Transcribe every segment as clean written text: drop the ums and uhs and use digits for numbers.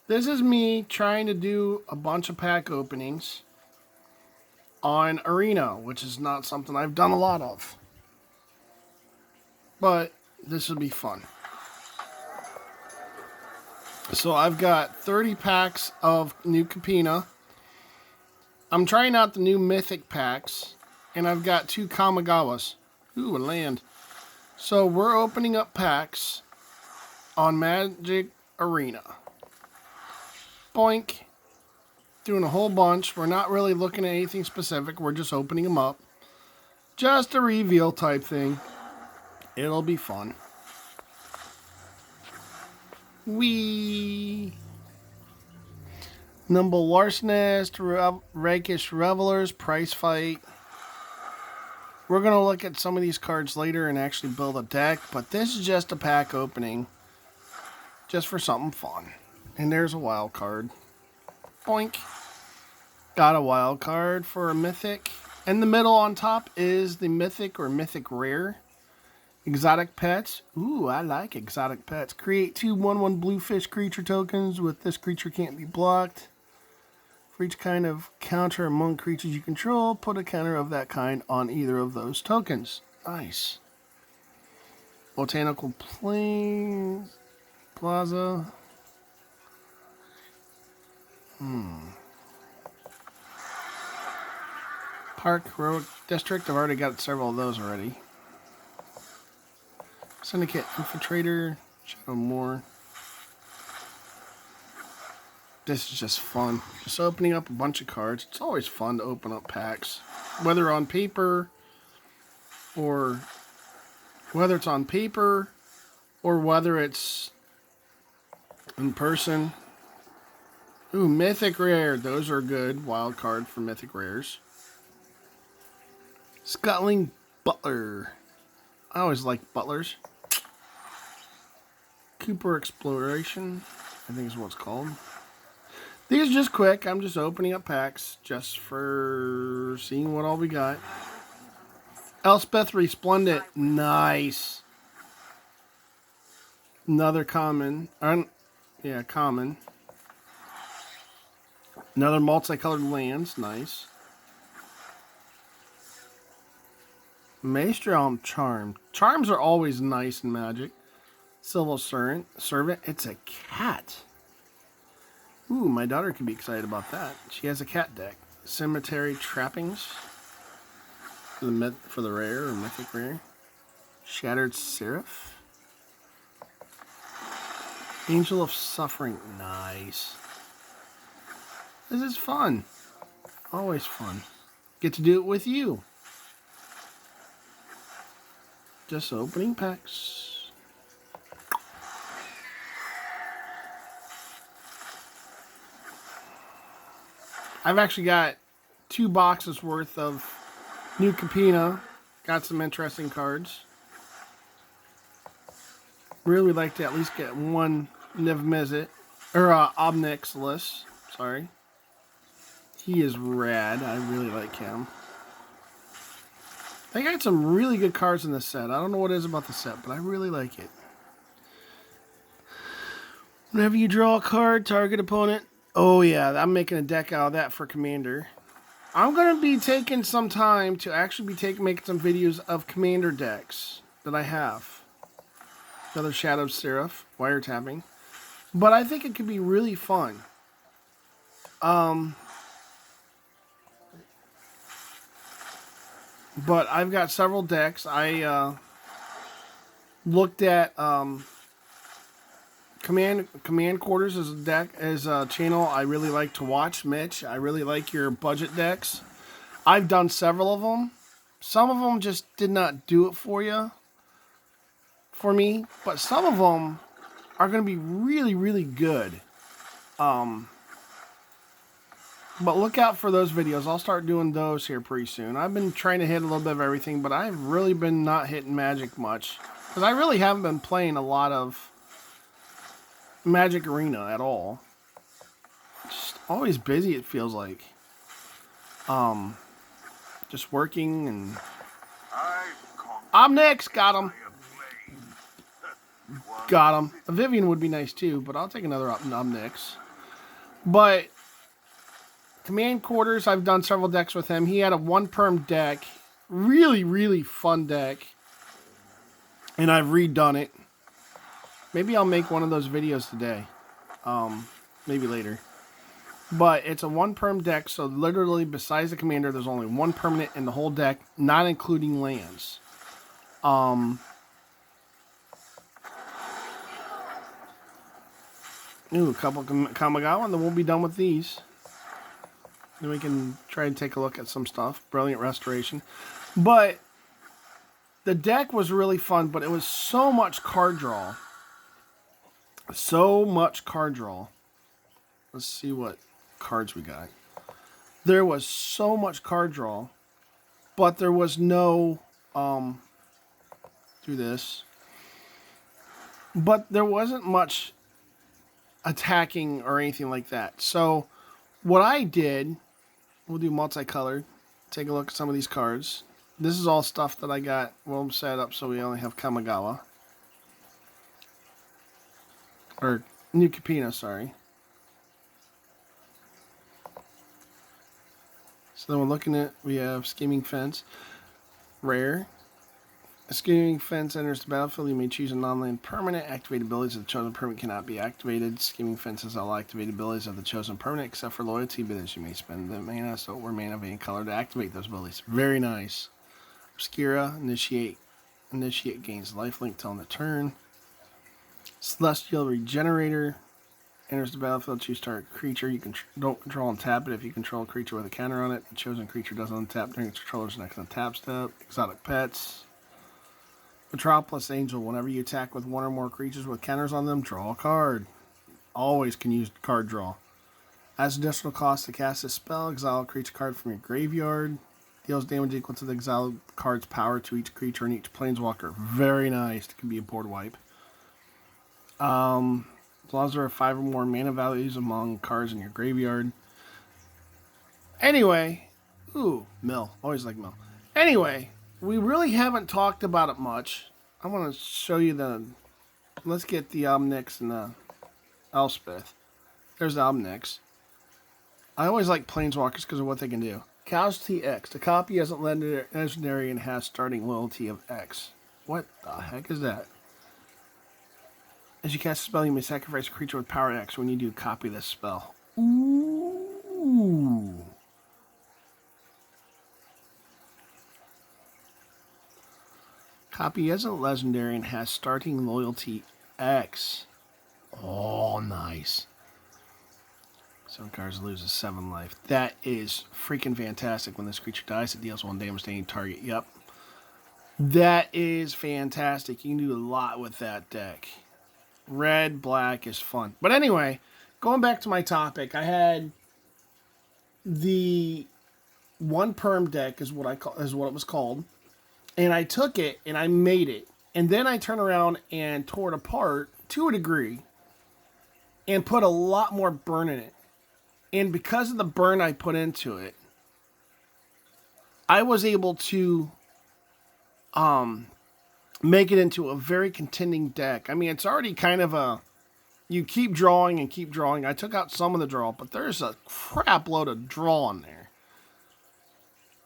This is me trying to do a bunch of pack openings on Arena, which is not something I've done a lot of. But this would be fun. So I've got 30 packs of new Capina. I'm trying out the new Mythic packs. And I've got 2 Kamigawas. Ooh, a land. So we're opening up packs on Magic Arena. Boink. Doing a whole bunch. We're not really looking at anything specific. We're just opening them up. Just a reveal type thing. It'll be fun. Wee. Nimble Larcenist, Rakish Revelers, Price Fight. We're going to look at some of these cards later and actually build a deck, but this is just a pack opening. Just for something fun. And there's a wild card. Boink. Got a wild card for a Mythic. In the middle on top is the Mythic or Mythic Rare. Exotic Pets. Ooh, I like Exotic Pets. Create 2 1/1 bluefish creature tokens with this creature can't be blocked. For each kind of counter among creatures you control, put a counter of that kind on either of those tokens. Nice. Botanical Plains Plaza. Park Heroic District. I've already got several of those already. Syndicate Infiltrator. Shadow Moor. This is just fun. Just opening up a bunch of cards. It's always fun to open up packs. Whether on paper or whether it's on paper or whether it's in person. Ooh, Mythic Rare. Those are good. Wild card for Mythic Rares. Scuttling Butler. I always like butlers. Cooper Exploration, I think is what it's called. These are just quick. I'm just opening up packs just for seeing what all we got. Elspeth Resplendent. Nice. Another common. Yeah, common. Another multicolored lands. Nice. Maelstrom Charm. Charms are always nice in Magic. Silver Servant. It's a cat. Ooh, my daughter can be excited about that. She has a cat deck. Cemetery Trappings. For the rare or Mythic Rare. Shattered Seraph. Angel of Suffering. Nice. This is fun. Always fun. Get to do it with you. Just opening packs. I've actually got 2 boxes worth of new Capina. Got some interesting cards. Really like to at least get one Niv Mizzet. Or Obnixilis. Sorry. He is rad. I really like him. They got some really good cards in this set. I don't know what it is about the set, but I really like it. Whenever you draw a card, target opponent. Oh yeah, I'm making a deck out of that for Commander. I'm going to be taking some time to actually be making some videos of Commander decks that I have. Another Shadow Seraph, wiretapping. But I think it could be really fun. But I've got several decks. I looked at Command Quarters as a channel I really like to watch. Mitch, I really like your budget decks. I've done several of them. Some of them just did not do it for me, but some of them are going to be really, really good. But look out for those videos. I'll start doing those here pretty soon. I've been trying to hit a little bit of everything, but I've really been not hitting Magic much. Because I really haven't been playing a lot of Magic Arena at all. Just always busy, it feels like. Just working and... I'm next! Got him! Got him. A Vivian would be nice too, but I'll take another Omnix. But Command Quarters, I've done several decks with him. He had a 1 perm deck. Really, really fun deck. And I've redone it. Maybe I'll make one of those videos today. Maybe later. But it's a 1 perm deck, so literally besides the commander, there's only 1 permanent in the whole deck, not including lands. Ooh, a couple Kamigawa, and then we'll be done with these. Then we can try and take a look at some stuff. Brilliant Restoration. But the deck was really fun, but it was so much card draw. So much card draw. Let's see what cards we got. There was so much card draw, but there was no do this. But there wasn't much attacking or anything like that. So what I did, we'll do multicolored. Take a look at some of these cards. This is all stuff that I got well set up so we only have Kamigawa. Or New Capino, sorry. So then we're looking at, we have Scheming Fence. Rare. A Scheming Fence enters the battlefield. You may choose a non-land permanent. Activated abilities of the chosen permanent cannot be activated. Scheming Fence has all activated abilities of the chosen permanent except for loyalty abilities. You may spend the mana, so or mana of any color to activate those abilities. Very nice. Obscura. Initiate gains lifelink till end of turn. Celestial Regenerator. Enters the battlefield, choose target creature. You don't control and tap it. If you control a creature with a counter on it, the chosen creature doesn't untap during its controller's next untap step. Exotic Pets. Metropolis Angel. Whenever you attack with 1 or more creatures with counters on them, draw a card. Always can use card draw. As additional cost to cast this spell, exile a creature card from your graveyard. Deals damage equal to the exiled card's power to each creature and each planeswalker. Very nice. It can be a board wipe. As long as there are 5 or more mana values among cards in your graveyard. Anyway, ooh, Mill. Always like Mill. Anyway, we really haven't talked about it much. I want to show you the... Let's get the Omnix and the Elspeth. There's the Omnix. I always like Planeswalkers because of what they can do. Casualty X. The copy isn't legendary and has starting loyalty of X. What the heck is that? As you cast a spell, you may sacrifice a creature with power X. When you do, copy this spell. Ooh. Copy isn't legendary and has starting loyalty X. Oh, nice. 7 cards loses 7 life. That is freaking fantastic. When this creature dies, it deals 1 damage to any target. Yep. That is fantastic. You can do a lot with that deck. Red, black is fun. But anyway, going back to my topic, I had the 1 perm deck is what it was called. And I took it and I made it. And then I turned around and tore it apart to a degree and put a lot more burn in it. And because of the burn I put into it, I was able to make it into a very contending deck. I mean, it's already kind of a... You keep drawing and keep drawing. I took out some of the draw, but there's a crap load of draw in there.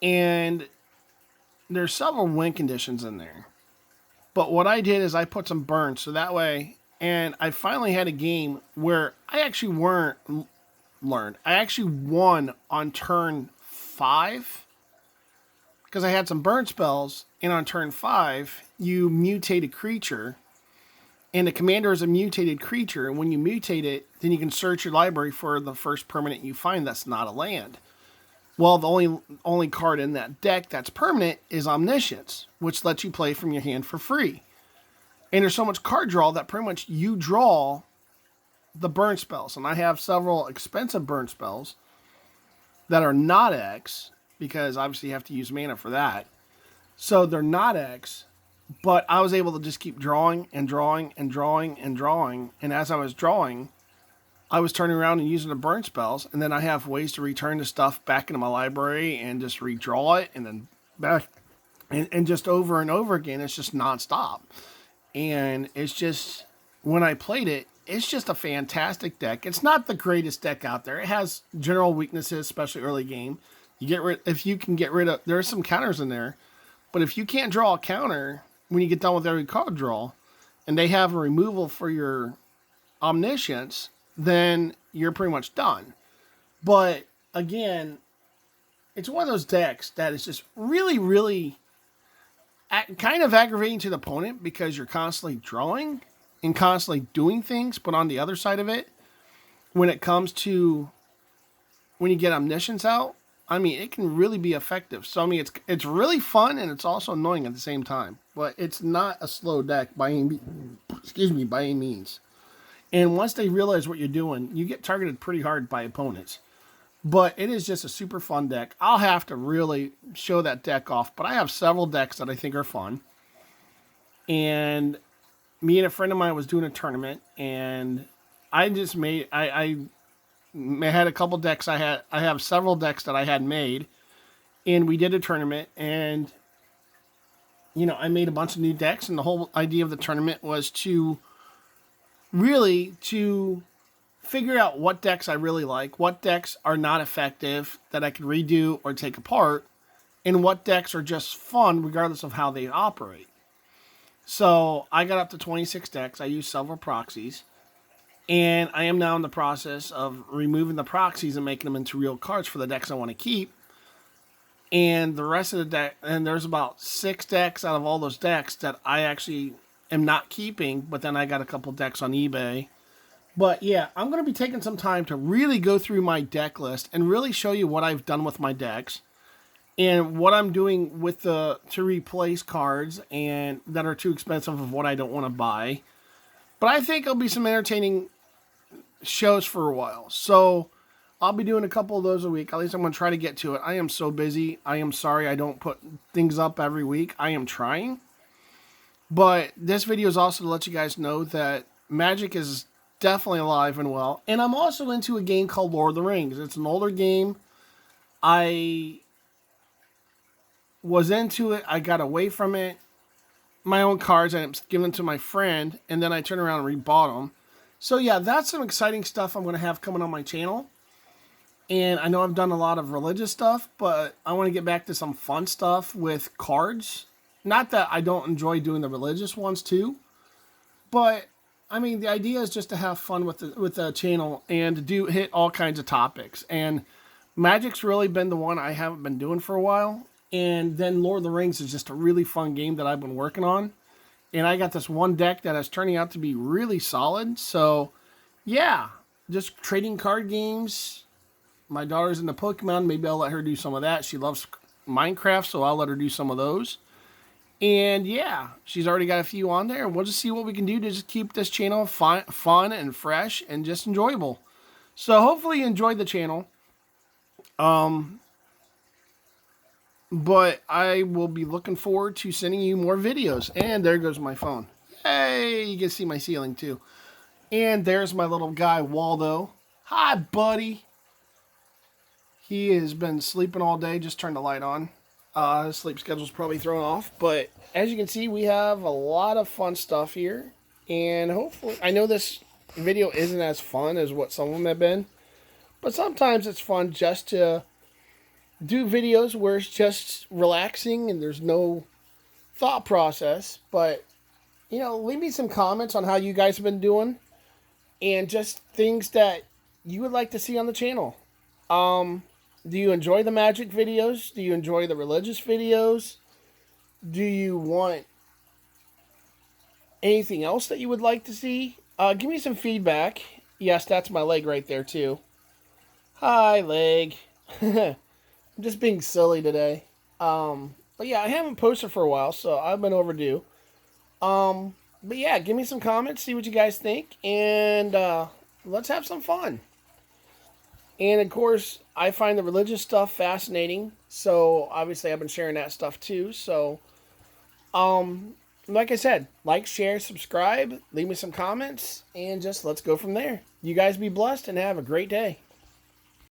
And there's several win conditions in there. But what I did is I put some burn, so that way... And I finally had a game where I actually I actually won on turn 5. Because I had some burn spells, and on turn 5, you mutate a creature, and the commander is a mutated creature, and when you mutate it, then you can search your library for the first permanent you find that's not a land. Well, the only card in that deck that's permanent is Omniscience, which lets you play from your hand for free. And there's so much card draw that pretty much you draw the burn spells. And I have several expensive burn spells that are not X, because obviously you have to use mana for that. So they're not X, but I was able to just keep drawing and drawing and drawing and drawing. And as I was drawing, I was turning around and using the burn spells. And then I have ways to return the stuff back into my library and just redraw it and then back. And just over and over again, it's just nonstop. And it's just, when I played it, it's just a fantastic deck. It's not the greatest deck out there. It has general weaknesses, especially early game. If you can get rid of, there are some counters in there, but if you can't draw a counter when you get done with every card draw, and they have a removal for your omniscience, then you're pretty much done. But again, it's one of those decks that is just really, really kind of aggravating to the opponent because you're constantly drawing and constantly doing things. But on the other side of it, when it comes to when you get omniscience out, I mean, it can really be effective. So I mean, it's really fun and it's also annoying at the same time. But it's not a slow deck by any means. And once they realize what you're doing, you get targeted pretty hard by opponents. But it is just a super fun deck. I'll have to really show that deck off. But I have several decks that I think are fun. And me and a friend of mine was doing a tournament. And I just made... I had a couple decks. I have several decks that I had made. And we did a tournament. And, you know, I made a bunch of new decks. And the whole idea of the tournament was to figure out what decks I really like, what decks are not effective that I can redo or take apart, and what decks are just fun regardless of how they operate. So I got up to 26 decks. I used several proxies, and I am now in the process of removing the proxies and making them into real cards for the decks I want to keep. And the rest of the deck, and there's about 6 decks out of all those decks that I actually am not keeping, but then I got a couple decks on eBay. But yeah, I'm going to be taking some time to really go through my deck list and really show you what I've done with my decks and what I'm doing with to replace cards and that are too expensive of what I don't want to buy. But I think it'll be some entertaining shows for a while. So I'll be doing a couple of those a week. At least I'm going to try to get to it. I am so busy. I am sorry I don't put things up every week. I am trying. But this video is also to let you guys know that Magic is definitely alive and well. And I'm also into a game called Lord of the Rings. It's an older game. I was into it. I got away from it. My own cards, I given them to my friend. And then I turned around and rebought them. So yeah, that's some exciting stuff I'm going to have coming on my channel. And I know I've done a lot of religious stuff, but I want to get back to some fun stuff with cards. Not that I don't enjoy doing the religious ones too. But I mean, the idea is just to have fun with the channel and to hit all kinds of topics. And Magic's really been the one I haven't been doing for a while. And then Lord of the Rings is just a really fun game that I've been working on. And I got this one deck that is turning out to be really solid. So, yeah, just trading card games. My daughter's into Pokemon. Maybe I'll let her do some of that. She loves Minecraft, so I'll let her do some of those. And yeah, she's already got a few on there. We'll just see what we can do to just keep this channel fun and fresh and just enjoyable. So hopefully you enjoyed the channel. But I will be looking forward to sending you more videos. And there goes my phone. Hey, you can see my ceiling too. And there's my little guy, Waldo. Hi, buddy. He has been sleeping all day. Just turned the light on. His sleep schedule's probably thrown off, but as you can see, we have a lot of fun stuff here, and hopefully, I know this video isn't as fun as what some of them have been, but sometimes it's fun just to do videos where it's just relaxing and there's no thought process, but, you know, leave me some comments on how you guys have been doing, and just things that you would like to see on the channel. Do you enjoy the Magic videos? Do you enjoy the religious videos? Do you want anything else that you would like to see? Give me some feedback. Yes, that's my leg right there too. Hi, leg. I'm just being silly today. But yeah, I haven't posted for a while, so I've been overdue. But yeah, give me some comments, see what you guys think, and let's have some fun. And of course, I find the religious stuff fascinating, so obviously I've been sharing that stuff too. So, like I said, like, share, subscribe, leave me some comments, and just let's go from there. You guys be blessed and have a great day.